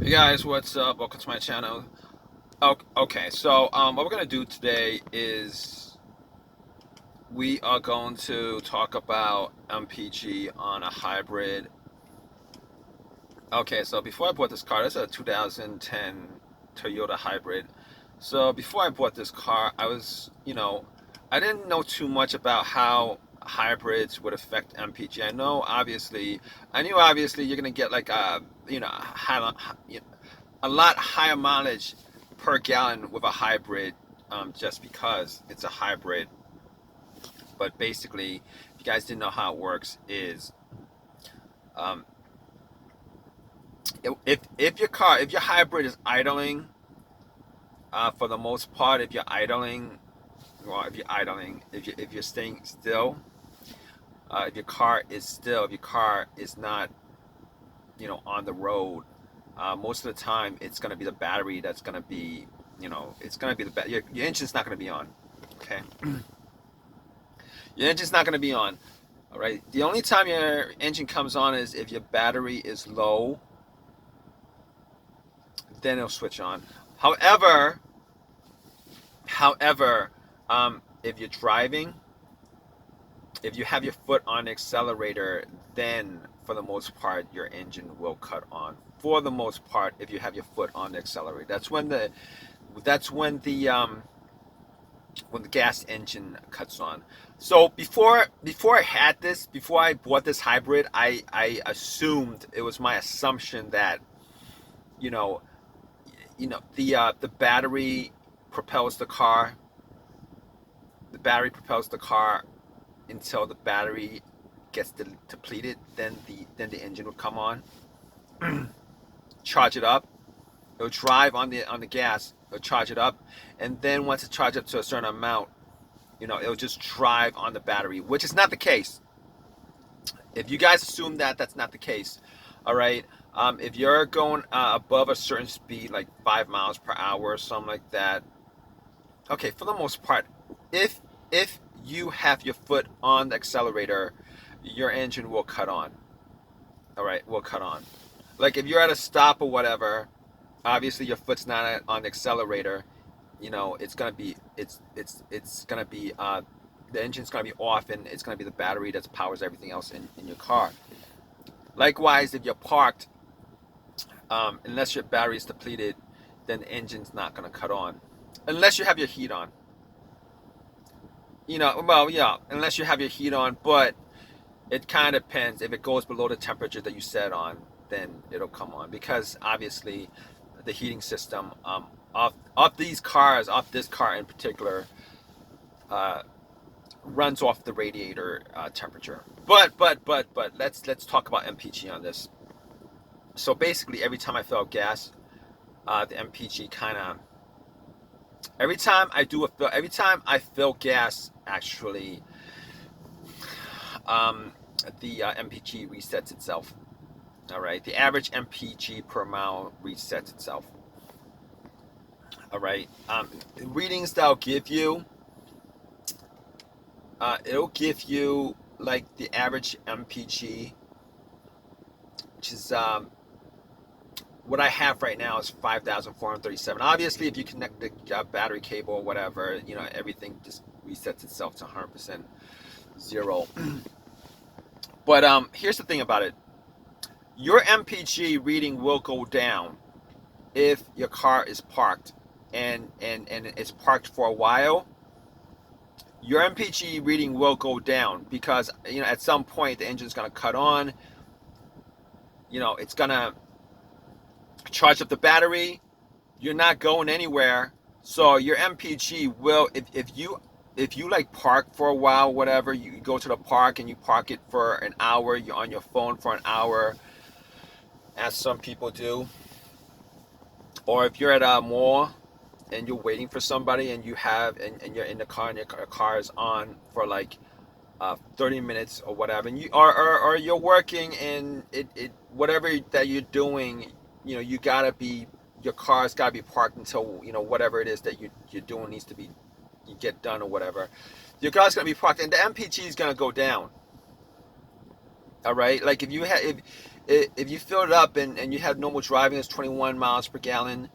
Hey guys, what's up? Welcome to my channel. Okay, so what we're gonna do today is we are going to talk about MPG on a hybrid. Okay, so before I bought this car, this is a 2010 Toyota hybrid. So before I bought this car, I didn't know too much about how hybrids would affect MPG. I knew obviously you're gonna get like a lot higher mileage per gallon with a hybrid, just because it's a hybrid. But basically, if you guys didn't know how it works, is um, if your hybrid is idling, for the most part, if you're idling, well, if you're staying still, if your car is not, on the road, most of the time it's going to be the battery that's going to be, it's going to be your engine's not going to be on. Okay, your engine's not going to be on. All right. The only time your engine comes on is if your battery is low. Then it'll switch on. However, however, if you're driving, if you have your foot on the accelerator, then for the most part your engine will cut on. For the most part, if you have your foot on the accelerator, that's when the gas engine cuts on. So before I bought this hybrid, I assumed, it was my assumption that, you know the battery propels the car. The battery propels the car until the battery gets depleted. Then the engine would come on, charge it up. It'll drive on the gas. It'll charge it up, and then once it charges up to a certain amount, it'll just drive on the battery, which is not the case. If you guys assume that, that's not the case. All right. If you're going above a certain speed, like 5 miles per hour or something like that, okay, for the most part, if you have your foot on the accelerator, your engine will cut on. All right, will cut on. Like if you're at a stop or whatever, obviously your foot's not on the accelerator. It's gonna be it's gonna be the engine's gonna be off, and it's gonna be the battery that powers everything else in your car. Likewise, if you're parked, unless your battery is depleted, then the engine's not gonna cut on, unless you have your heat on. Well, yeah, unless you have your heat on, but it kind of depends. If it goes below the temperature that you set on, then it'll come on, because obviously the heating system, off these cars, off this car in particular, uh, runs off the radiator temperature. But let's talk about MPG on this. So basically, every time I fill up gas, the MPG kind of, every time I fill gas, actually, the MPG resets itself. All right, the average MPG per mile resets itself. All right, readings that'll give you, it'll give you like the average MPG, which is what I have right now is 5,437. Obviously, if you connect the battery cable or whatever, everything just resets itself to 100% zero. But here's the thing about it: your MPG reading will go down if your car is parked and it's parked for a while. Your MPG reading will go down because at some point the engine's gonna cut on. It's gonna charge up the battery. You're not going anywhere, so your MPG will, if you like park for a while, whatever, you go to the park and you park it for an hour, you're on your phone for an hour, as some people do. Or if you're at a mall and you're waiting for somebody, and you're in the car, and your car is on for like 30 minutes or whatever, and or you're working, and it whatever that you're doing, your car's gotta be parked until whatever it is that you're doing needs to be, you get done or whatever. Your car's gonna be parked, and the MPG is gonna go down. All right, like if if you fill it up and you have normal driving, it's 21 miles per gallon,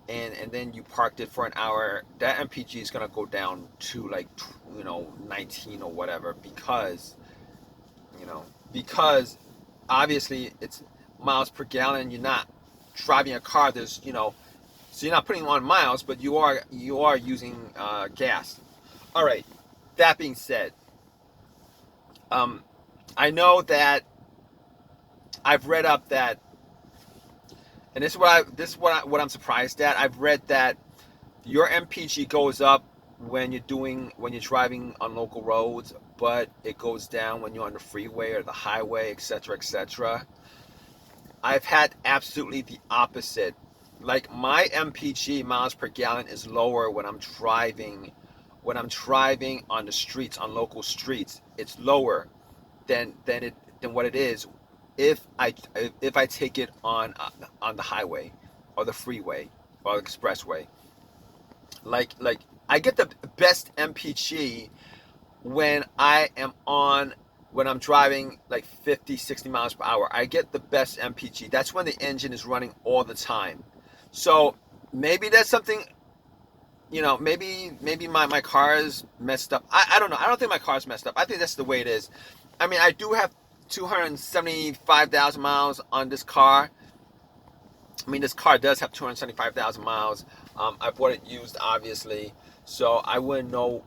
and then you parked it for an hour, that MPG is gonna go down to like 19 or whatever, because because obviously it's miles per gallon. You're not driving a car. So you're not putting on miles, but you are using gas. All right. That being said, I know that I've read up that, and this is what I'm surprised at. I've read that your MPG goes up when you're driving on local roads, but it goes down when you're on the freeway or the highway, etc., etc. I've had absolutely the opposite. Like, my MPG, miles per gallon, is lower when I'm driving on the streets, on local streets. It's lower than what it is if I take it on the highway or the freeway or the expressway. Like I get the best MPG when when I'm driving like 50, 60 miles per hour. I get the best MPG. That's when the engine is running all the time. So maybe that's something, maybe my car is messed up. I don't know. I don't think my car is messed up. I think that's the way it is. I mean, I do have 275,000 miles on this car. I mean, this car does have 275,000 miles. I bought it used, obviously, so I wouldn't know,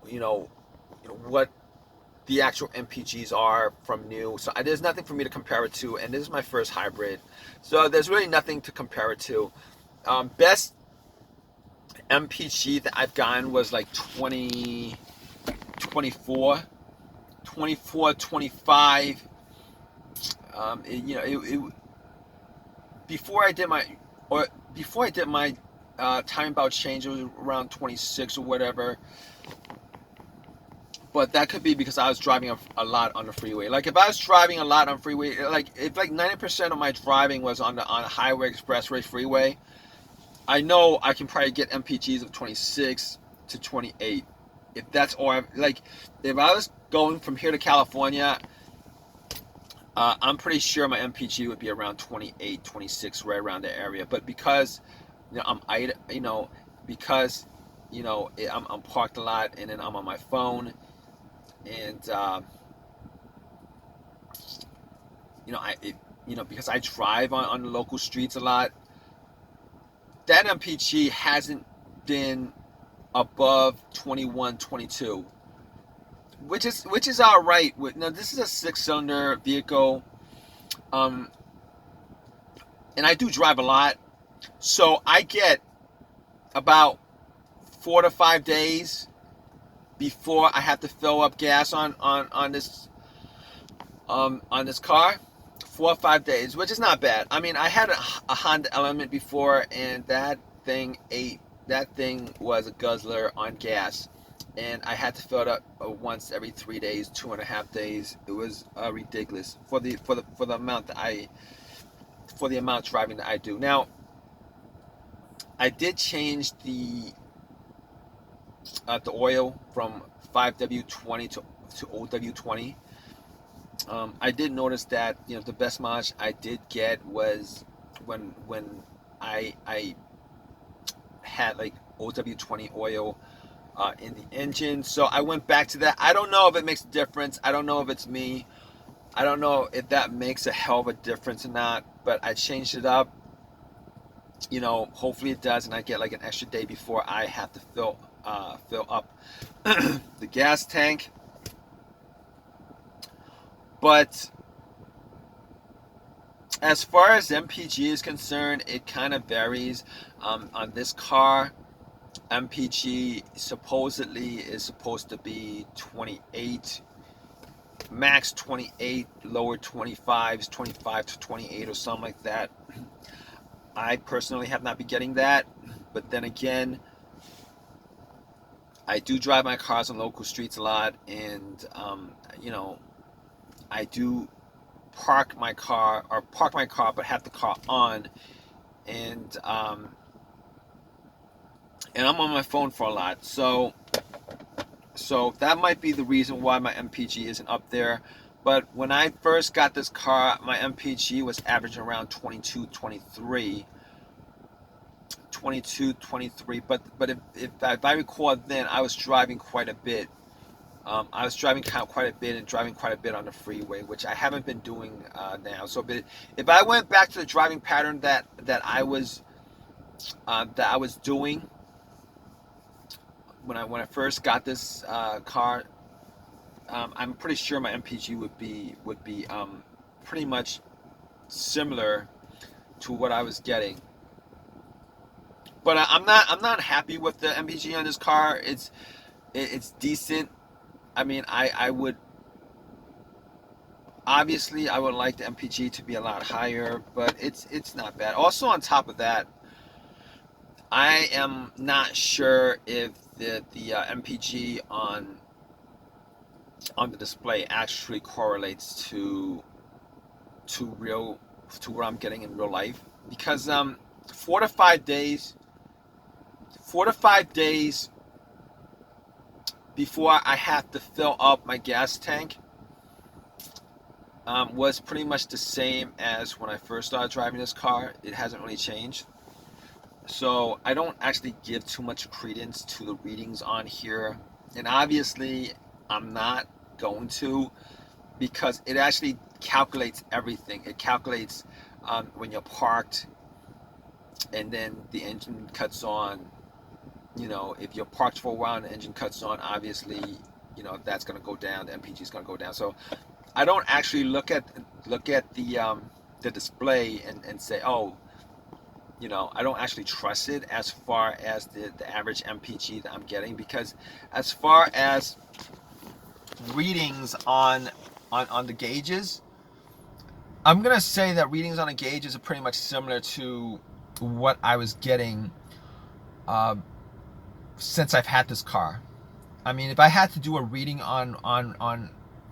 what the actual MPGs are from new. So there's nothing for me to compare it to, and this is my first hybrid, so there's really nothing to compare it to. Best MPG that I've gotten was like 20, 24, 24, 25. Before I did my time belt change, it was around 26 or whatever. But that could be because I was driving a lot on the freeway. Like, if I was driving a lot on freeway, like if like 90% of my driving was on a highway, expressway, freeway, I know I can probably get MPGs of 26 to 28. If that's all, if I was going from here to California, I'm pretty sure my MPG would be around 28, 26, right around the area. But because I'm parked a lot, and then I'm on my phone, and because I drive on the local streets a lot, that MPG hasn't been above 21, 22, which is all right. Now, this is a 6-cylinder vehicle, and I do drive a lot, so I get about 4 to 5 days before I have to fill up gas on this car. 4 or 5 days, which is not bad. I mean, I had a Honda Element before, and that thing was a guzzler on gas, and I had to fill it up once every 3 days, 2.5 days. It was ridiculous for the amount for the amount of driving that I do. Now, I did change the oil from 5W20 to OW20. I did notice that the best mileage I did get was when I had like OW20 oil in the engine. So I went back to that. I don't know if it makes a difference. I don't know if it's me. I don't know if that makes a hell of a difference or not. But I changed it up. Hopefully it does, and I get like an extra day before I have to fill up the gas tank. But as far as MPG is concerned, it kind of varies. On this car, MPG supposedly is supposed to be 28, max 28, lower 25s, 25 to 28 or something like that. I personally have not been getting that, but then again, I do drive my cars on local streets a lot, and I do park my car but have the car on, and I'm on my phone for a lot, so that might be the reason why my MPG isn't up there. But when I first got this car, my MPG was averaging around 22, 23. 22, 23. But if I recall then, I was driving quite a bit. I was driving quite a bit and driving quite a bit on the freeway, which I haven't been doing now. So, but if I went back to the driving pattern that I was doing when I first got this car, I'm pretty sure my MPG would be pretty much similar to what I was getting. But I'm not happy with the MPG on this car. It's decent. I mean, I would obviously I would like the MPG to be a lot higher, but it's not bad. Also, on top of that, I am not sure if the MPG on the display actually correlates to what I'm getting in real life, because 4 to 5 days 4 to 5 days before I have to fill up my gas tank was pretty much the same as when I first started driving this car. It hasn't really changed. So I don't actually give too much credence to the readings on here. And obviously I'm not going to, because it actually calculates everything. It calculates when you're parked and then the engine cuts on. You know, if you're parked for a while and the engine cuts on, obviously, you know, that's going to go down. The MPG is going to go down. So I don't actually look at the display and say, oh, you know, I don't actually trust it as far as the average MPG that I'm getting, because as far as readings on the gauges, I'm gonna say that readings on the gauges are pretty much similar to what I was getting since I've had this car. I mean, if I had to do a reading on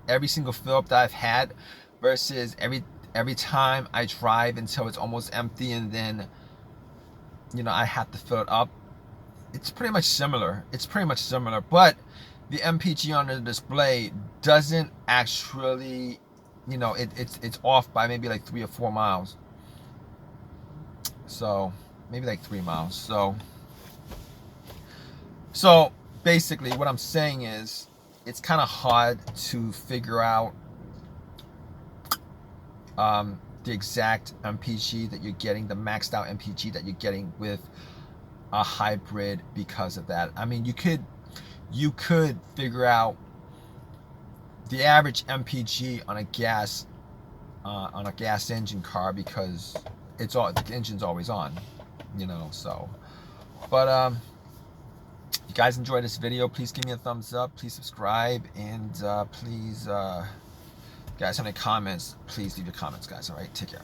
every single fill up that I've had versus every time I drive until it's almost empty and then, you know, I have to fill it up, it's pretty much similar. It's pretty much similar, but the MPG on the display doesn't actually, you know, it's off by maybe like 3 or 4 miles. So maybe like 3 miles. So basically what I'm saying is it's kind of hard to figure out the exact MPG that you're getting, the maxed out MPG that you're getting with a hybrid because of that. I mean, you could figure out the average MPG on a gas engine car, because the engine's always on, you know. So, but if you guys enjoyed this video, please give me a thumbs up, please subscribe, and please, guys, have any comments, please leave your comments, guys. All right, take care.